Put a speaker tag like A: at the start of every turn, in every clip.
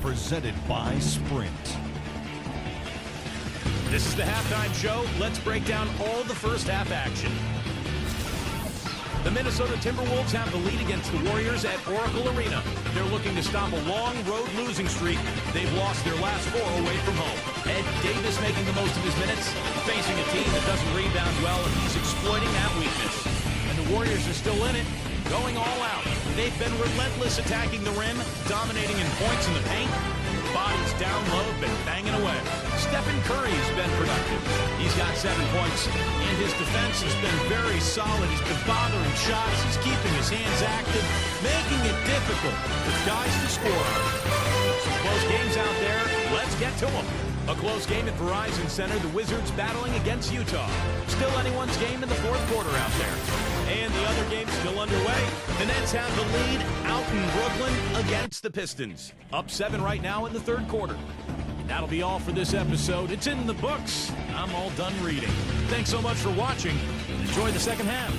A: presented by Sprint.
B: This is the halftime show. Let's break down all the first half action. The Minnesota Timberwolves have the lead against the Warriors at Oracle Arena. They're looking to stop a long road losing streak. They've lost their last 4 away from home. Ed Davis making the most of his minutes, facing a team that doesn't rebound well, and he's exploiting that weakness. And the Warriors are still in it, going all out. They've been relentless attacking the rim, dominating in points in the paint. Bodies down low, been banging away. Stephen Curry's been productive. He's got 7 points, and his defense has been very solid. He's been bothering shots. He's keeping his hands active, making it difficult for guys to score. Some close games out there. Let's get to them. A close game at Verizon Center. The Wizards battling against Utah. Still anyone's game in the fourth quarter out there. And the other game's still underway. The Nets have the lead out in Brooklyn against the Pistons. Up 7 right now in the third quarter. That'll be all for this episode. It's in the books. I'm all done reading. Thanks so much for watching. Enjoy the second half.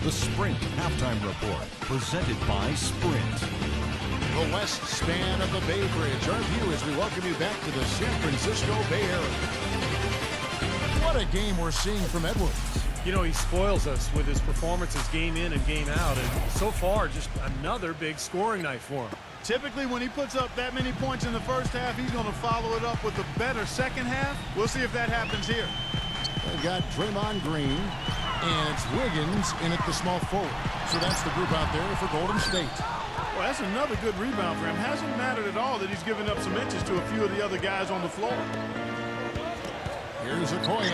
A: The Sprint Halftime Report, presented by Sprint.
C: The west span of the Bay Bridge. Our view as we welcome you back to the San Francisco Bay Area. What a game we're seeing from Edwards.
D: You know, he spoils us with his performances game in and game out. And so far, just another big scoring night for him.
E: Typically, when he puts up that many points in the first half, he's going to follow it up with a better second half. We'll see if that happens here.
C: They've got Draymond Green, and it's Wiggins in at the small forward. So that's the group out there for Golden State.
E: Well, that's another good rebound for him. Hasn't mattered at all that he's given up some inches to a few of the other guys on the floor.
C: Here's Okoye.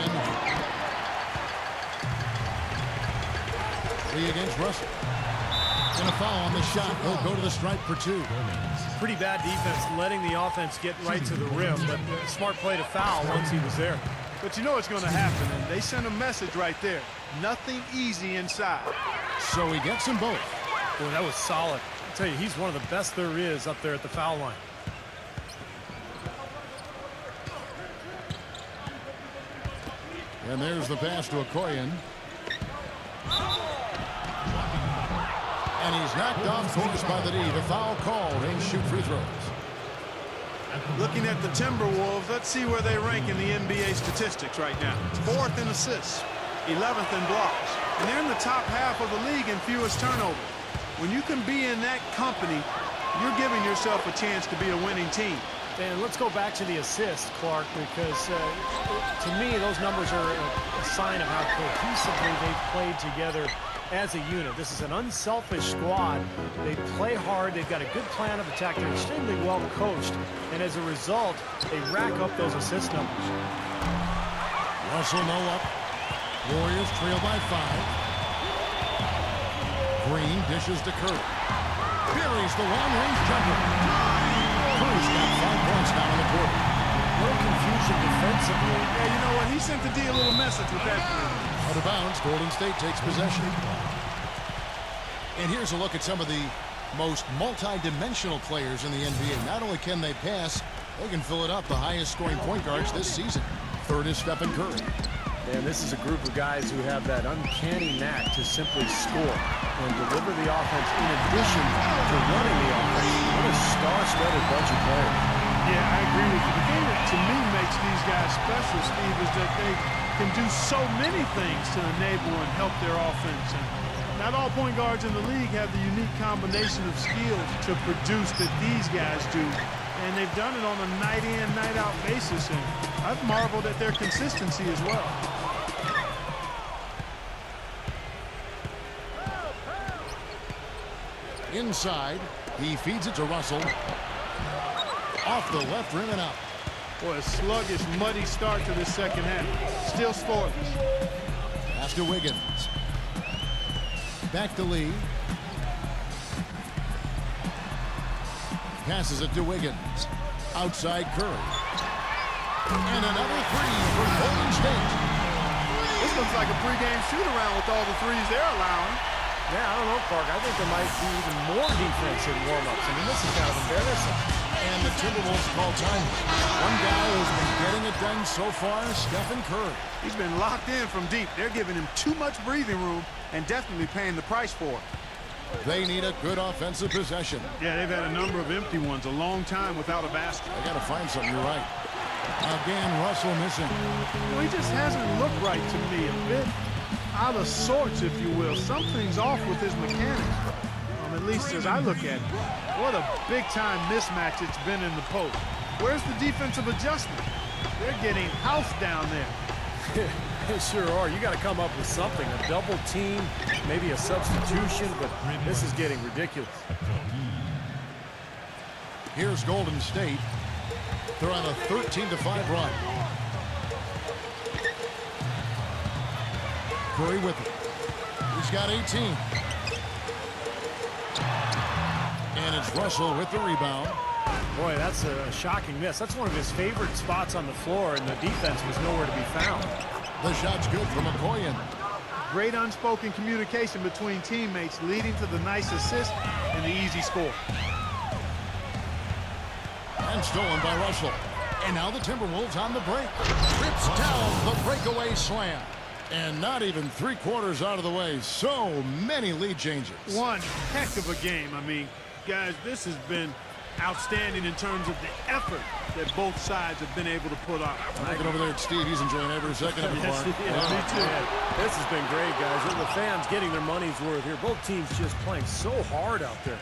C: Lee against Russell. And a foul on the shot. He'll go to the stripe for 2.
D: Pretty bad defense, letting the offense get right to the rim, but smart play to foul once he was there.
E: But you know it's going to happen, and they sent a message right there. Nothing easy inside.
C: So he gets them both.
D: Boy, that was solid. I tell you, he's one of the best there is up there at the foul line.
C: And there's the pass to Okoye. And he's knocked off course by the D. The foul called and shoot free throws.
E: Looking at the Timberwolves, let's see where they rank in the NBA statistics right now. 4th in assists, 11th in blocks. And they're in the top half of the league in fewest turnovers. When you can be in that company, you're giving yourself a chance to be a winning team.
D: And let's go back to the assist, Clark, because to me, those numbers are a sign of how cohesively they've played together as a unit. This is an unselfish squad. They play hard. They've got a good plan of attack. They're extremely well coached. And as a result, they rack up those assist numbers.
C: Russell no up. Warriors trail by 5. Green dishes to Curry. Buries the long-range jumper. Curry's got 5 points now in the quarter.
D: No confusion defensively.
E: Yeah, you know what? He sent the D a little message with that.
C: Out of bounds, Golden State takes possession. And here's a look at some of the most multi-dimensional players in the NBA. Not only can they pass, they can fill it up. The highest scoring point guards this season. 3rd is Stephen Curry.
D: And this is a group of guys who have that uncanny knack to simply score and deliver the offense in addition to running the offense. What a star-studded bunch of players.
E: Yeah, I agree with you. The thing that to me makes these guys special, Steve, is that they can do so many things to enable and help their offense. And not all point guards in the league have the unique combination of skills to produce that these guys do. And they've done it on a night-in, night-out basis. And I've marveled at their consistency as well.
C: Inside, he feeds it to Russell. Off the left rim and out.
E: Boy, a sluggish, muddy start to this second half. Still scoreless.
C: Pass to Wiggins. Back to Lee. Passes it to Wiggins. Outside Curry. And another 3 for Golden State.
E: This looks like a pregame shoot-around with all the threes they're allowing.
D: Yeah, I don't know, Clark. I think there might be even more defense in warm-ups. I mean, this is kind of embarrassing.
C: And the Timberwolves call time. One guy who's been getting it done so far, Stephen Curry.
E: He's been locked in from deep. They're giving him too much breathing room and definitely paying the price for it.
C: They need a good offensive possession.
E: Yeah, they've had a number of empty ones, a long time without a basket.
C: They got to find something. You're right. Again, Russell missing.
E: Well, he just hasn't looked right to me. A bit out of sorts, if you will. Something's off with his mechanics. At least as I look at it. What a big-time mismatch it's been in the post. Where's the defensive adjustment? They're getting housed down there.
D: They sure are. You got to come up with something. A double team, maybe a substitution, but this is getting ridiculous.
C: Here's Golden State. They're on a 13-5 run. Curry with it. He's got 18. And it's Russell with the rebound.
D: Boy, that's a shocking miss. That's one of his favorite spots on the floor, and the defense was nowhere to be found.
C: The shot's good from Okoye.
E: Great unspoken communication between teammates, leading to the nice assist and the easy score.
C: And stolen by Russell. And now the Timberwolves on the break. Rips down the breakaway slam. And not even 3/4 out of the way. So many lead changes.
E: One heck of a game. I mean, guys, this has been outstanding in terms of the effort that both sides have been able to put on.
C: I'm looking over there at Steve. He's enjoying every second of it.
D: Yes,
C: Mark.
D: me too. This has been great, guys. And the fans getting their money's worth here. Both teams just playing so hard out there.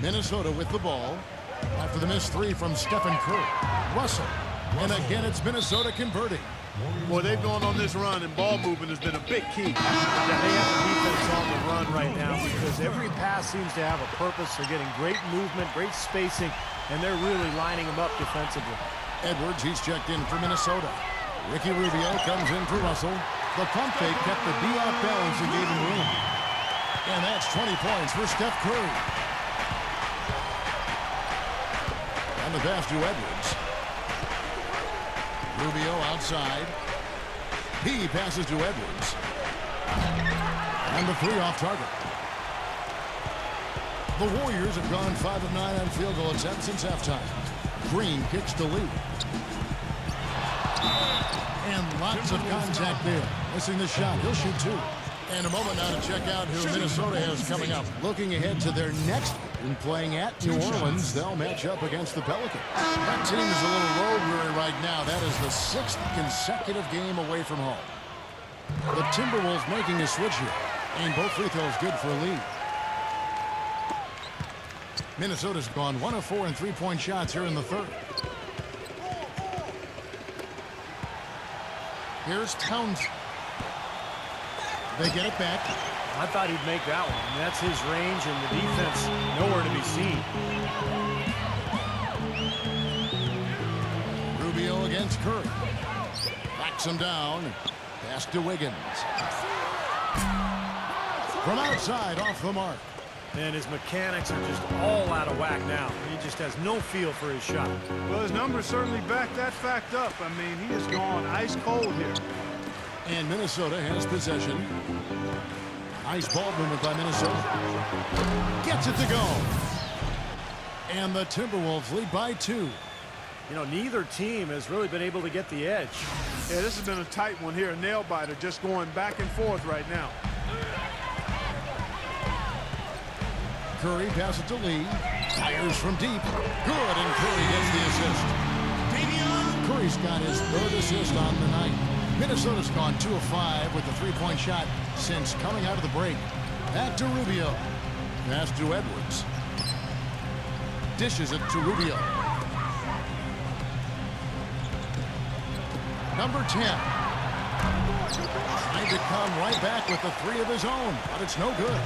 C: Minnesota with the ball after the missed three from Stephen Curry. Russell. And again, it's Minnesota converting.
E: Boy, they've gone on this run, and ball movement has been a big key.
D: Yeah, they have the defense on the run right now because every pass seems to have a purpose. They're getting great movement, great spacing, and they're really lining them up defensively.
C: Edwards, he's checked in for Minnesota. Ricky Rubio comes in for Russell. The pump fake kept the D off balance and gave him room. And that's 20 points for Steph Curry. And the pass to Edwards. Rubio outside. He passes to Edwards. And the three off target. The Warriors have gone 5 of 9 on field goal attempts since halftime. Green kicks the lead. And lots of contact there. Missing the shot. He'll shoot two. And a moment now to check out who Minnesota has coming up. Looking ahead to their next game, playing at New Orleans, they'll match up against the Pelicans. That team is a little road weary right now. That is the 6th consecutive game away from home. The Timberwolves making a switch here. And both free throws good for a lead. Minnesota's gone 1 of 4 in three-point shots here in the third. Here's Towns. They get it back.
D: I thought he'd make that one. I mean, that's his range, and the defense nowhere to be seen.
C: Rubio against Curry. Backs him down. Pass to Wiggins. From outside, off the mark.
D: And his mechanics are just all out of whack now. He just has no feel for his shot.
E: Well, his numbers certainly back that fact up. I mean, he has gone ice cold here.
C: And Minnesota has possession. Nice ball movement by Minnesota. Gets it to go. And the Timberwolves lead by 2.
D: You know, neither team has really been able to get the edge.
E: Yeah, this has been a tight one here. A nail-biter just going back and forth right now.
C: Curry passes it to Lee. Fires from deep. Good, and Curry gets the assist. Curry's got his 3rd assist on the night. Minnesota's gone 2 of 5 with the three-point shot since coming out of the break. Back to Rubio. Pass to Edwards. Dishes it to Rubio. Number 10. Trying to come right back with the 3 of his own, but it's no good.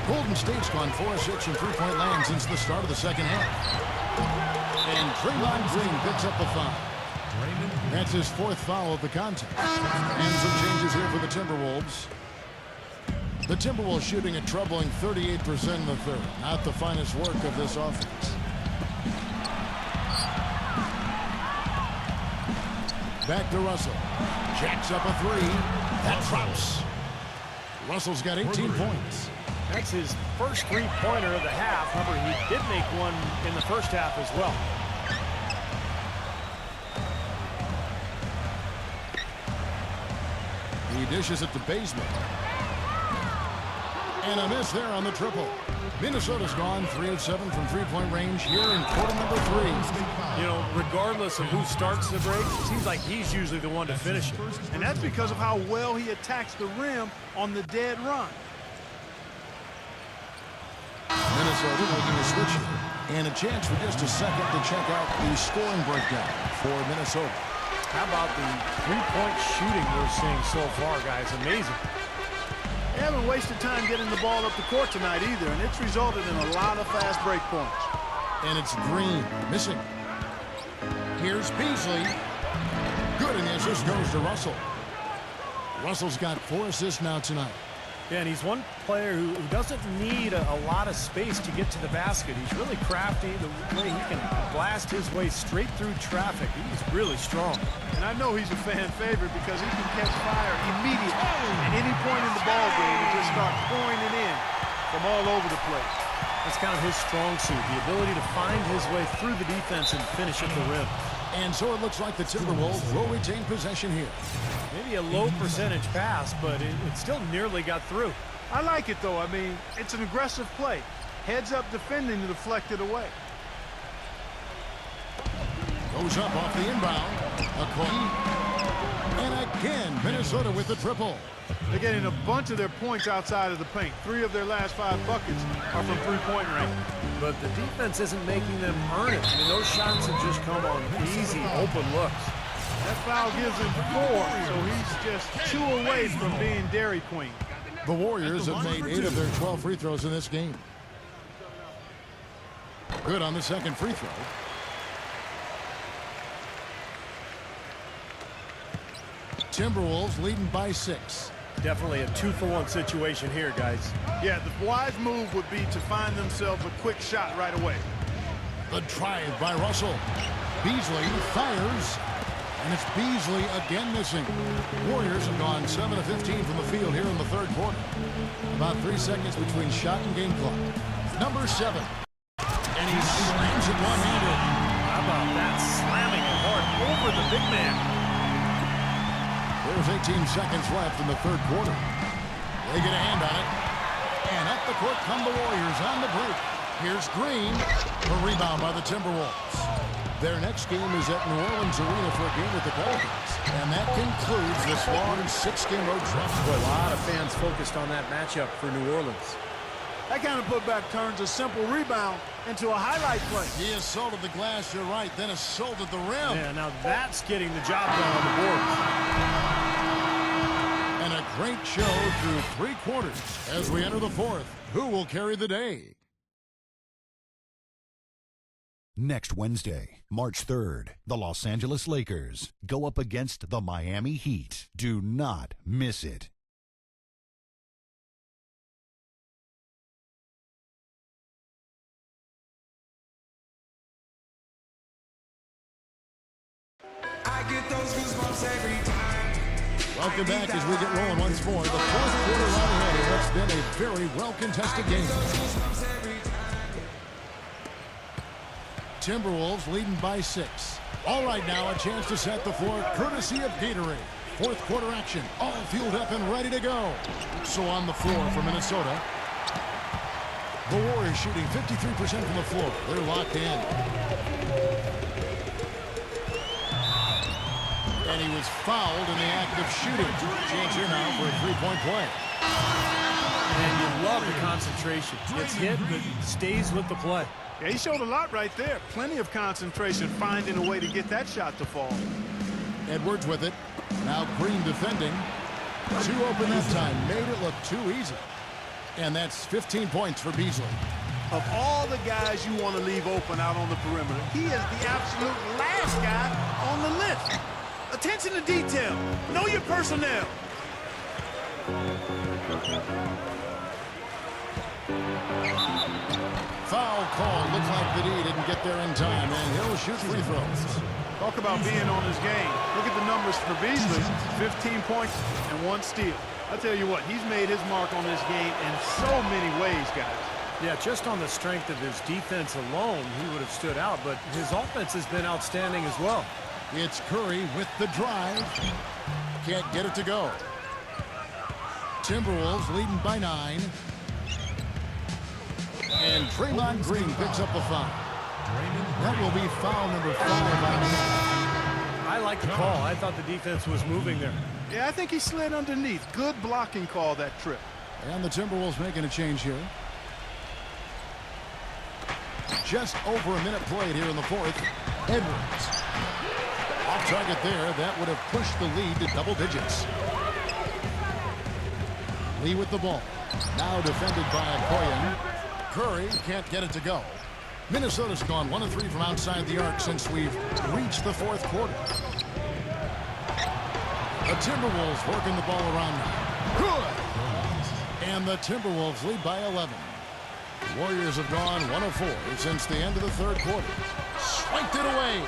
C: Golden State's gone 4 of 6 from three-point land since the start of the second half. And Draymond Green picks up the foul. That's his 4th foul of the contest. And some changes here for the Timberwolves. The Timberwolves shooting a troubling 38% in the third. Not the finest work of this offense. Back to Russell. Jacks up a 3. That drops. Russell's got 18 points.
D: That's his first three-pointer of the half. Remember, he did make one in the first half as well.
C: He dishes it to Bazemore. And a miss there on the triple. Minnesota's gone 3 of 7 from three-point range here in quarter number 3.
D: You know, regardless of who starts the break, it seems like he's usually the one to finish it.
E: And that's because of how well he attacks the rim on the dead run.
C: Minnesota making a switch here. And a chance for just a second to check out the scoring breakdown for Minnesota.
D: How about the three-point shooting we're seeing so far, guys? Amazing.
E: They haven't wasted time getting the ball up the court tonight either, and it's resulted in a lot of fast break points.
C: And it's Green missing. Here's Beasley. Good, and the assist goes to Russell. Russell's got 4 assists now tonight.
D: Yeah, and he's one player who doesn't need a lot of space to get to the basket. He's really crafty. The way he can blast his way straight through traffic, he's really strong.
E: And I know he's a fan favorite because he can catch fire immediately at any point in the ball game and just start pouring it in from all over the place.
D: That's kind of his strong suit, the ability to find his way through the defense and finish at the rim.
C: And so it looks like the Timberwolves will retain possession here.
D: Maybe a low percentage pass, but it still nearly got through.
E: I like it, though. I mean, it's an aggressive play. Heads up defending to deflect it away.
C: Goes up off the inbound. And again, Minnesota with the triple.
E: They're getting a bunch of their points outside of the paint. 3 of their last 5 buckets are from three-point range.
D: But the defense isn't making them earn it. I mean, those shots have just come on easy, open looks.
E: That foul gives him 4, so he's just 2 away from being Dairy Queen.
C: The Warriors have made 8 of their 12 free throws in this game. Good on the second free throw. Timberwolves leading by 6.
D: Definitely a 2-for-1 situation here, guys.
E: Yeah, the wise move would be to find themselves a quick shot right away.
C: The drive by Russell. Beasley fires. And it's Beasley again missing. Warriors have gone 7 of 15 from the field here in the third quarter. About 3 seconds between shot and game clock. Number 7. And he slams it one-handed.
D: How about that? Slamming it hard over the big man.
C: There's 18 seconds left in the third quarter. They get a hand on it. And up the court come the Warriors on the break. Here's Green. A rebound by the Timberwolves. Their next game is at New Orleans Arena for a game with the Pelicans. And that concludes this long 6-game road trip.
D: Boy, a lot of fans focused on that matchup for New Orleans.
E: That kind of putback turns a simple rebound into a highlight play.
C: He assaulted the glass, you're right, then assaulted the rim.
D: Yeah, now that's getting the job done on the boards.
C: And a great show through 3 quarters. As we enter the fourth, who will carry the day?
A: Next Wednesday, March 3rd, the Los Angeles Lakers go up against the Miami Heat. Do not miss it.
F: I get those goosebumps every time.
C: Welcome back as we get rolling once more. The fourth quarter right ahead in what's been a very well-contested game. Timberwolves leading by 6. All right, now a chance to set the floor courtesy of Gatorade. Fourth quarter action, all fueled up and ready to go. So on the floor for Minnesota. The Warriors shooting 53% from the floor. They're locked in. And he was fouled in the act of shooting. Chance here now for a three-point play.
D: And you love the concentration. Gets hit, but stays with the play.
E: Yeah, he showed a lot right there. Plenty of concentration, finding a way to get that shot to fall.
C: Edwards with it. Now Green defending. 2 open that time. Made it look too easy. And that's 15 points for Beasley.
E: Of all the guys you want to leave open out on the perimeter, he is the absolute last guy on the list. Attention to detail. Know your personnel.
C: Foul call. Looks like the D didn't get there in time, and he'll shoot free throws.
E: Talk about being on his game. Look at the numbers for Beasley. 15 points and 1 steal. I tell you what, he's made his mark on this game in so many ways, guys.
D: Yeah, just on the strength of his defense alone, he would have stood out, but his offense has been outstanding as well.
C: It's Curry with the drive. Can't get it to go. Timberwolves leading by 9. And Draymond Green picks up the foul. That will be foul number 5 on him.
D: I like the call. I thought the defense was moving there.
E: Yeah, I think he slid underneath. Good blocking call that trip.
C: And the Timberwolves making a change here. Just over a minute played here in the fourth. Edwards. Off target there. That would have pushed the lead to double digits. Lee with the ball. Now defended by Okoye. Curry can't get it to go. Minnesota's gone 1 of 3 from outside the arc since we've reached the fourth quarter. The Timberwolves working the ball around now. Good! And the Timberwolves lead by 11. The Warriors have gone 1 of 4 since the end of the third quarter. Swiped it away.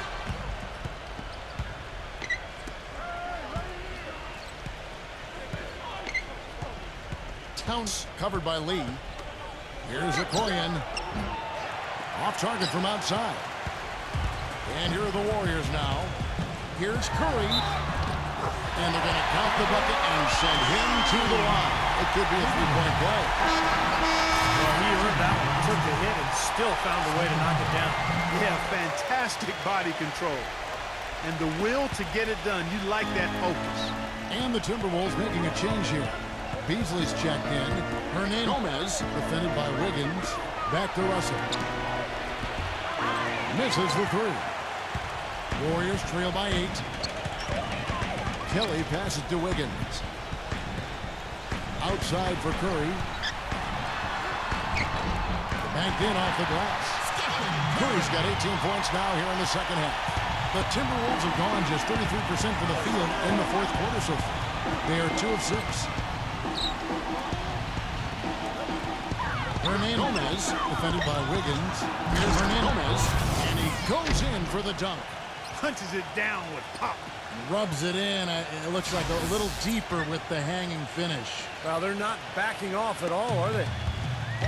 C: Towns covered by Lee. Here's Okoye. Off target from outside. And here are the Warriors now. Here's Curry. And they're going to count the bucket and send him to the line. It could be a three-point play.
D: Well, he earned that one. Took the hit and still found a way to knock it down.
E: Yeah, fantastic body control. And the will to get it done. You like that focus.
C: And the Timberwolves making a change here. Beasley's checked in. Hernandez defended by Wiggins. Back to Russell. Misses the 3. Warriors trail by 8. Kelly passes to Wiggins. Outside for Curry. Banked in off the glass. Curry's got 18 points now here in the second half. The Timberwolves have gone just 33% from the field in the fourth quarter so far. They are 2 of 6. Hernandez defended by Wiggins. Here's Hernandez. And he goes in for the dunk.
E: Punches it down with pop.
C: Rubs it in. It looks like a little deeper with the hanging finish.
D: Well, they're not backing off at all, are they?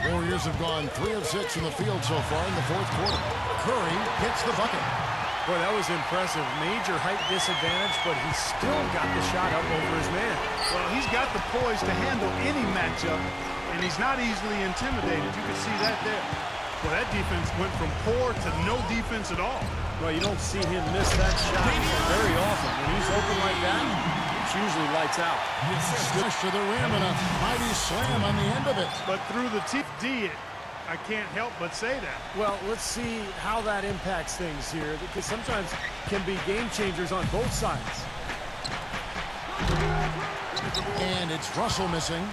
C: Warriors have gone 3 of 6 from the field so far in the fourth quarter. Curry hits the bucket.
D: Boy, that was impressive. Major height disadvantage, but he still got the shot up over his man.
E: Well, he's got the poise to handle any matchup, and he's not easily intimidated. You can see that there. Well, that defense went from poor to no defense at all.
D: Well, you don't see him miss that shot very often. When he's open like that, it's usually lights out.
C: Push to the rim and a mighty slam on the end of it.
E: But through the D, I can't help but say that.
D: Well, let's see how that impacts things here, because sometimes can be game changers on both sides.
C: And it's Russell missing.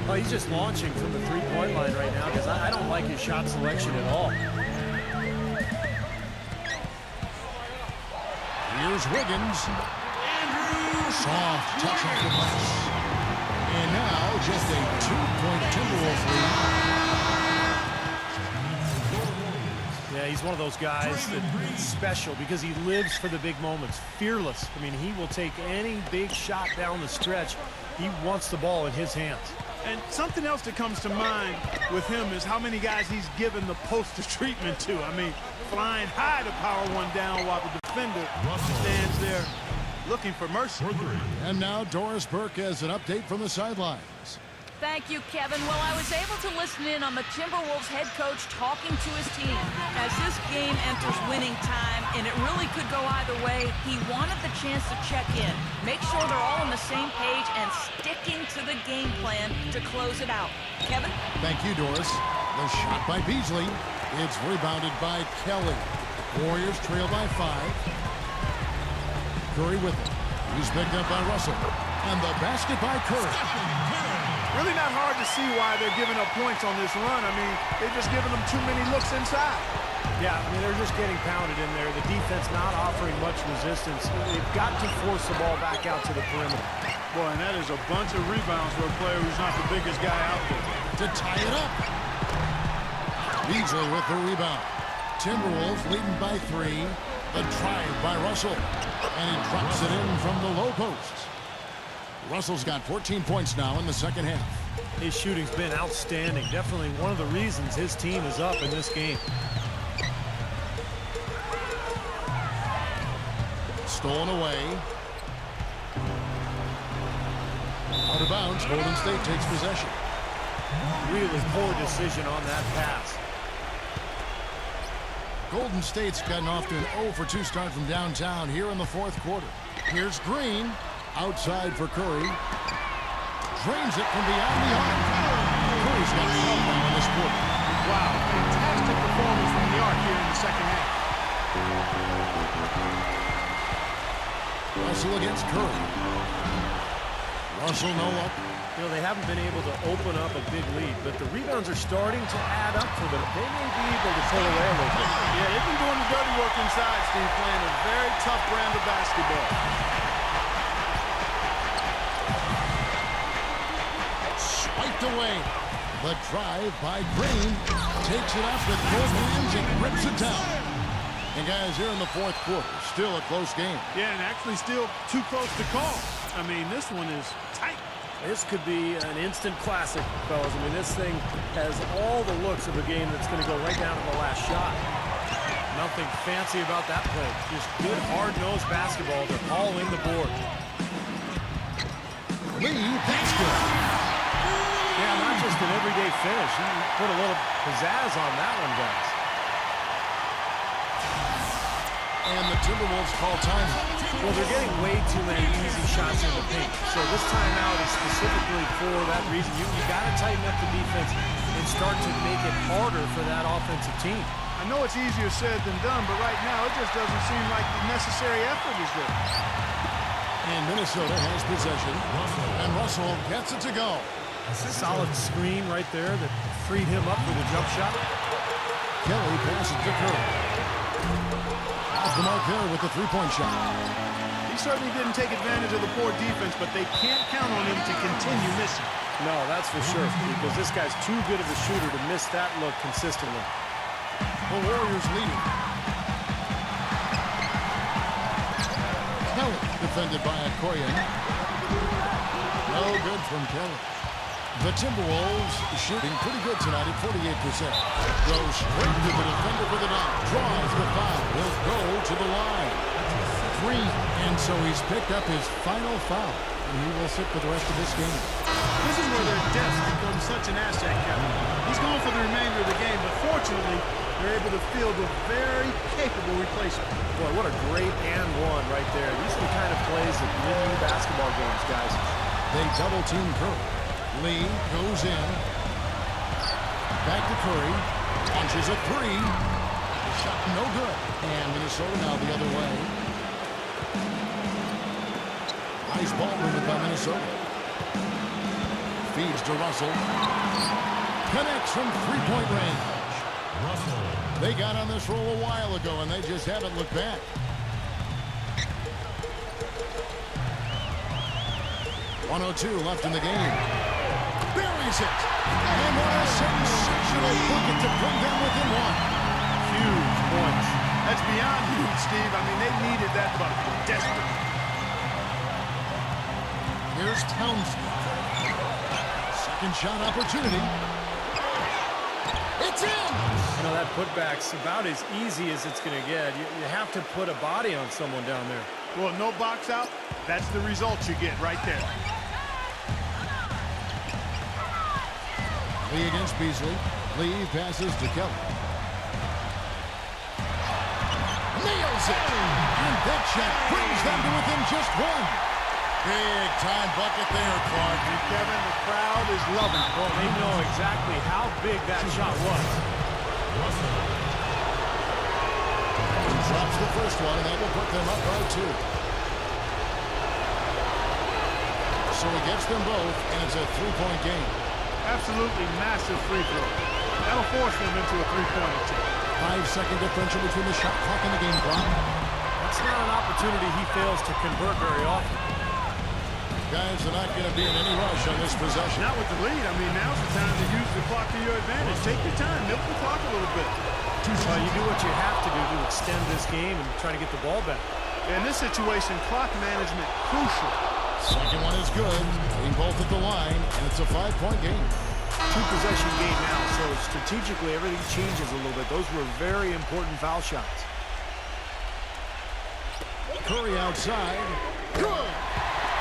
D: Oh, he's just launching from the three-point line right now, because I don't like his shot selection at all.
C: Here's Wiggins. Soft touch off the glass. And now just a 2-point Timberwolves lead.
D: Yeah, he's one of those guys that's special because he lives for the big moments. Fearless. I mean, he will take any big shot down the stretch. He wants the ball in his hands.
E: And something else that comes to mind with him is how many guys he's given the poster treatment to. I mean, flying high to power one down while the defender stands there looking for mercy.
C: And now Doris Burke has an update from the sidelines.
G: Thank you, Kevin. Well, I was able to listen in on the Timberwolves head coach talking to his team. As this game enters winning time, and it really could go either way, he wanted the chance to check in, make sure they're all on the same page, and sticking to the game plan to close it out. Kevin?
C: Thank you, Doris. The shot by Beasley. It's rebounded by Kelly. Warriors trail by 5. Curry with it. He's picked up by Russell. And the basket by Curry.
E: Really not hard to see why they're giving up points on this run. I mean, they've just given them too many looks inside.
D: Yeah, I mean, they're just getting pounded in there. The defense not offering much resistance. They've got to force the ball back out to the perimeter.
E: Boy, and that is a bunch of rebounds for a player who's not the biggest guy out there.
C: To tie it up. Beasley with the rebound. Timberwolves leading by 3. The drive by Russell. And he drops it in from the low post. Russell's got 14 points now in the second half.
D: His shooting's been outstanding. Definitely one of the reasons his team is up in this game.
C: Stolen away. Out of bounds. Golden State takes possession.
D: Really poor decision on that pass.
C: Golden State's gotten off to an 0-for-2 start from downtown here in the fourth quarter. Here's Green. Outside for Curry. Drains it from beyond the arc. Curry's got 12 now in this quarter.
E: Wow, fantastic performance from the arc here in the second half.
C: Russell against Curry. Russell no up.
D: You know, they haven't been able to open up a big lead, but the rebounds are starting to add up for them. They may be able to pull away a little bit.
E: Yeah, they've been doing the dirty work inside, Steve, playing a very tough brand of basketball.
C: Swiped away. The drive by Green. Takes it up with both hands and rips it down. And guys, here in the fourth quarter, still a close game.
E: Yeah, and actually still too close to call. I mean, this one is tight.
D: This could be an instant classic, fellas. I mean, this thing has all the looks of a game that's going to go right down to the last shot. Nothing fancy about that play. Just good, hard-nosed basketball to haul in the board.
C: Lee, that's good.
D: Yeah, not just an everyday finish. He put a little pizzazz on that one, guys.
C: And the Timberwolves call timeout.
D: Well, they're getting way too many easy shots in the paint. So this timeout is specifically for that reason. You got to tighten up the defense and start to make it harder for that offensive team.
E: I know it's easier said than done, but right now it just doesn't seem like the necessary effort is there.
C: And Minnesota has possession. And Russell gets it to go.
D: Solid screen right there that freed him up for the jump shot.
C: Kelly passes to Curry. Off the mark there with the three-point shot.
E: He certainly didn't take advantage of the poor defense, but they can't count on him to continue missing.
D: No, that's for sure, because this guy's too good of a shooter to miss that look consistently.
C: The Warriors leading. Kelly defended by Okoye. No good from Kelly. The Timberwolves shooting pretty good tonight at 48%. Goes straight to the defender for the dunk. Draws the foul. Will go to the line. 3. And so he's picked up his final foul. And he will sit for the rest of this game.
E: This is where their depth becomes such an asset, Kevin. He's going for the remainder of the game, but fortunately, they're able to field a very capable replacement.
D: Boy, what a great and one right there. These are the kind of plays that win you basketball games, guys.
C: They double-team Curry. Lee goes in. Back to Curry. Launches a three. Shot no good. And Minnesota now the other way. Nice ball movement by Minnesota. Feeds to Russell. Connects from three-point range. Russell. They got on this roll a while ago, and they just haven't looked back. .102 left in the game. Buries it. And what a sensational bucket to bring them within one.
E: Huge points. That's beyond huge, Steve. I mean, they needed that bucket. Desperate.
C: Here's Townsend. Second shot opportunity. It's in!
D: You know, that putback's about as easy as it's going to get. You have to put a body on someone down there.
E: Well, no box out. That's the result you get right there.
C: Lee against Beasley. Lee passes to Kelly. Nails it! And that shot brings them to within just one. Big time bucket there, Clark.
E: And Kevin, the crowd is loving it.
D: Well, they know exactly how big that shot was.
C: He drops the first one, and that will put them up by 2. So he gets them both, and it's a three-point game.
E: Absolutely massive free throw. That'll force them into a three-point attempt.
C: 5-second differential between the shot clock and the game clock.
D: That's not an opportunity he fails to convert very often.
C: Guys are not going to be in any rush on this possession.
E: Not with the lead. I mean, now's the time to use the clock to your advantage. Take your time. Milk the clock a little bit.
D: Well, you do what you have to do to extend this game and try to get the ball back.
E: In this situation, clock management crucial.
C: Second one is good. Being both at the line, and it's a 5-point game.
D: 2-possession game now, so strategically everything changes a little bit. Those were very important foul shots.
C: Curry outside. Good!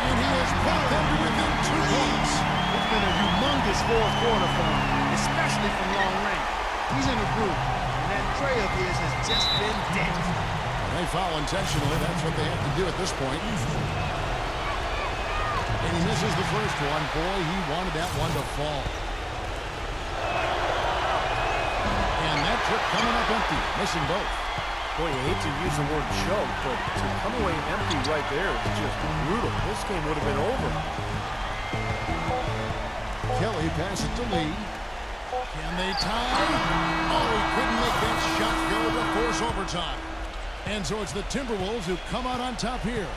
C: And he has brought them to within 2 points.
E: It's been a humongous this fourth quarter for him, especially from long range. He's in a groove, and that tray of his has just been dead.
C: They foul intentionally. That's what they have to do at this point. And he misses the first one. Boy, he wanted that one to fall. And that trip coming up empty, missing both.
D: Boy, you hate to use the word choke, but to come away empty right there is just brutal. This game would have been over.
C: Kelly passes to Lee. Can they tie? Oh, he couldn't make that shot go to force overtime. And so it's the Timberwolves who come out on top here.